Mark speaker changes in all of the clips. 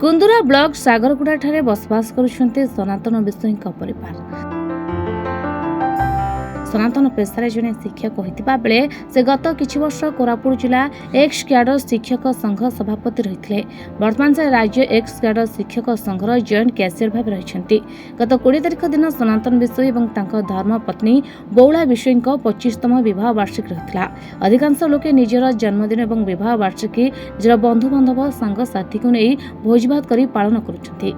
Speaker 1: कुंदुरा block सागरगुड़ा ठारे बसवास करुछन्ते सनातन विषयी परिवार। सनातन पेशारे जड़े शिक्षक होता बेले से गत किछि वर्ष कोरापुट जिला एक्स क्याडर शिक्षक संघ सभापति रही। वर्तमान से राज्य एक्स क्याडर शिक्षक संघर जॉइंट कैशियर भाव रही। गत 20 तारिख दिन सनातन विषय और धर्मपत्नी बौला विषयी 25तम विवाह वार्षिक रही। अधिकांश लोके निजर जन्मदिन और विवाह वार्षिकी निजर बंधुबांधव सांगसाथी को नहीं भोजभात कर पालन करुछन्ति।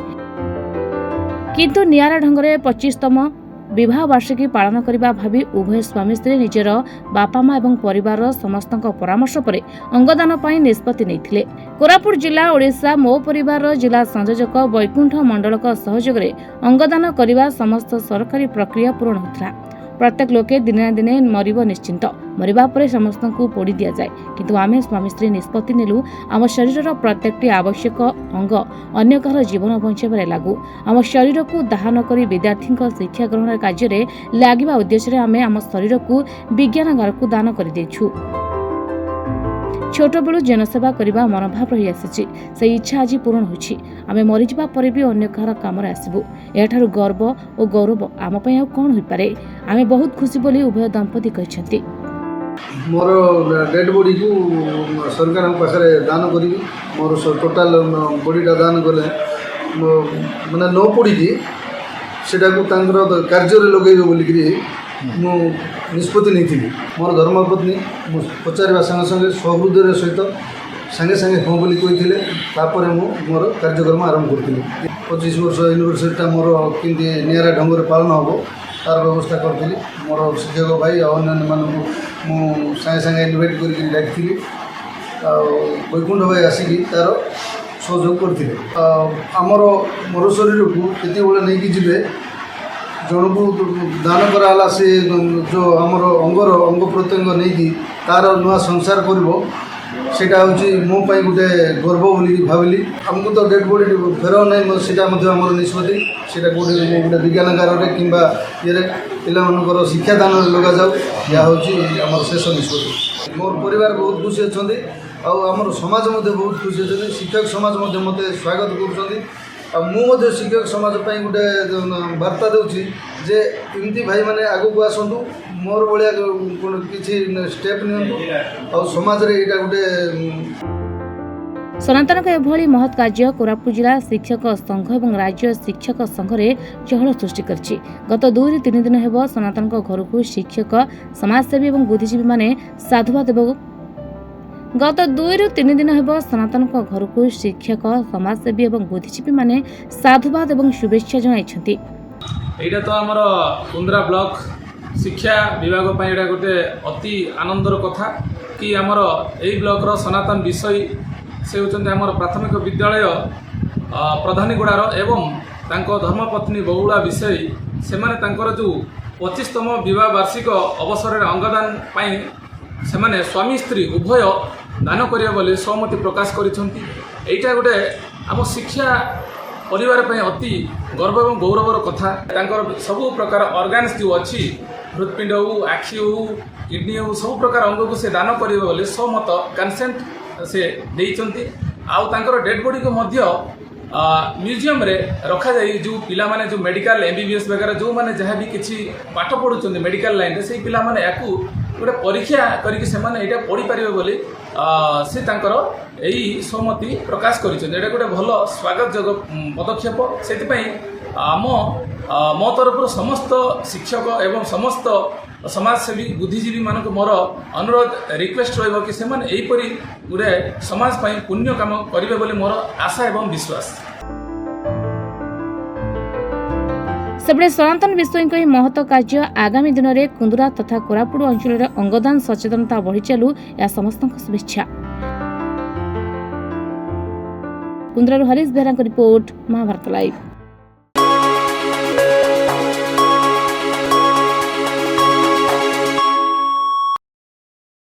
Speaker 1: किंतु नियारा ढंगरे 25तम विवाह वार्षिकी पालन करने भावी उभय स्वामी स्त्री निजर बापा माँ और परिवार समस्त परामर्श पर अंगदान पर निष्पत्ति नहीं। कोरापुट जिला ओडिशा मो परिवार जिला संयोजक वैकुंठ मंडल सहयोग अंगदान करने समस्त सरकारी प्रक्रिया पूर्ण होता। प्रत्येक लोके दिने ना दिने मरिब निश्चिंत। मरिबा परे समस्त को पोड़ी दिया जाए, किंतु आमे स्वामी स्त्री निष्पत्ति नेलु आम शरीर प्रत्येकटी आवश्यक अंग अन्य कहर जीवन बंचाइबारे लागू। आम शरीर को दाह न करी विद्यार्थी शिक्षा ग्रहण कार्य लगिबा उद्देश्य आमे आम शरीर को विज्ञानगार को दान कर देछु। छोट बेलू जनसेवा करने मनोभाव रही आसी से इच्छा आज पूर्ण होछि। आमे मरीजा पर भी अन्य कहर काम आसबू। एठारु गर्व और गौरव आम पई कौन हो पारे। आमे बहुत खुशी बोली उभय दंपति कहछन्ति।
Speaker 2: मोर डेड बॉडी को सरकार पाखे दान करी मोर टोटाल बॉडीटा दान कले माने न पड़ी सेटा को कार्य लगे बोलिकी मु निष्पत्ति नहीं। मोर धर्मपत्नी पचार संगे संगे सहृदय सहित सांगे सांगे हाँ बोली कही मोर कार्यक्रम आरंभ करी। 25 वर्ष यूनिवर्सिटी मोर किंती निरा ढंग से पालन हम तार व्यवस्था करी। मोर शिक्षक भाई अन्य मानू सांगे सांगे इनभाइट कर डाकी वैकुंठ भाई आसिक तार सहयोग करते। आमर मोर शरीर को केत नहीं जी जन को दान कराला से जो आमर अंग प्रत्यंग नहीं तार नुआ संसार करटा हूँ मो गोटे गर्व बोली भाविली। आमको तो डेड बॉडी फेर ना आम निष्पत्ति से गोटे विज्ञानगार कि पिला शिक्षादान लगा जाऊ या हूँ आम शेष निष्पत्ति। मोर परिवार बहुत खुशी अच्छा आमर समाज बहुत खुशी अच्छा। शिक्षक समाज मत स्वागत कर मुझे शिक्षक समाज गोटे वार्ता दूसरी जे इमती भाई मैंने आगू को आसतु मोर भाया किसी स्टेप नि समाज रे एटा गोटे।
Speaker 1: सनातन एभली महत् कार्य कोरापुट जिला शिक्षक संघ और राज्य शिक्षक संघरे चहल सृष्टि करछि। गत 2-3 दिन हेब सनातन घर को शिक्षक समाजसेवी और बुद्धिजीवी माने साधुवाद गत 2-3 दिन हेब सनातन घर को शिक्षक समाजसेवी और बुद्धिजीवी माने साधुवाद और शुभेच्छा जणाइछन्ति।
Speaker 3: एटा तो हमर कुंदरा ब्लॉक शिक्षा विभाग पई एटा गोटे अति आनंदर कथा कि हमर एई ब्लॉक रो सनातन विषय से होचन्ते हमर प्राथमिक विद्यालय प्रधानीगुड़ार एवं तांको धर्मपत्नी बहुला विषय से माने तांकर जो 25तम विवाह वार्षिक अवसर अंगदान पई से माने स्वामी स्त्री उभय दान करिया बोले सहमति प्रकाश करिसंती। एटा गोटे आम शिक्षा परिवार पे अति गर्व और गौरवर कथा। तांकर सबु प्रकार ऑर्गन्स जो अच्छी हृदपिंड हो आखि हो किडनी हो सब प्रकार अंग को से दान करिया बोले सहमत कंसेंट से देइचंती। आउ तांकर डेड बॉडी को मध्य म्यूजियम रे रखा जाए। जो पिला माने जो मेडिकल एमबीबीएस वगैरह जो माने जहाँ भी किसी पाठ पढ़ुचंती मेडिकल लाइन रे से पिला माने याकू गोटे परीक्षा करके से माने एटा पढ़ी पारिबे बोली से तांकर एई सहमति प्रकाश करिसें। एटा गोटे भल स्वागतजोग्य पदक्षेप। से मो तरफ समस्त शिक्षक एवं समस्त समाजसेवी बुद्धिजीवी मान मोर अनुरोध रिक्वेस्ट रहिबो कि से माने एहीपरि गोटे समाज पई पुण्य काम करिबे बोली मोर आशा एवं विश्वास।
Speaker 1: सेबड़े सनातन विषय महत्व कार्य आगामी दिन में कुंदुरा तथा कोरापुट अंचल अंगदान सचेतनता बढ़ी चलू या समस्त शुभेच्छा। कुंदुरा हरीश बेहरा रिपोर्ट, महाभारत लाइव।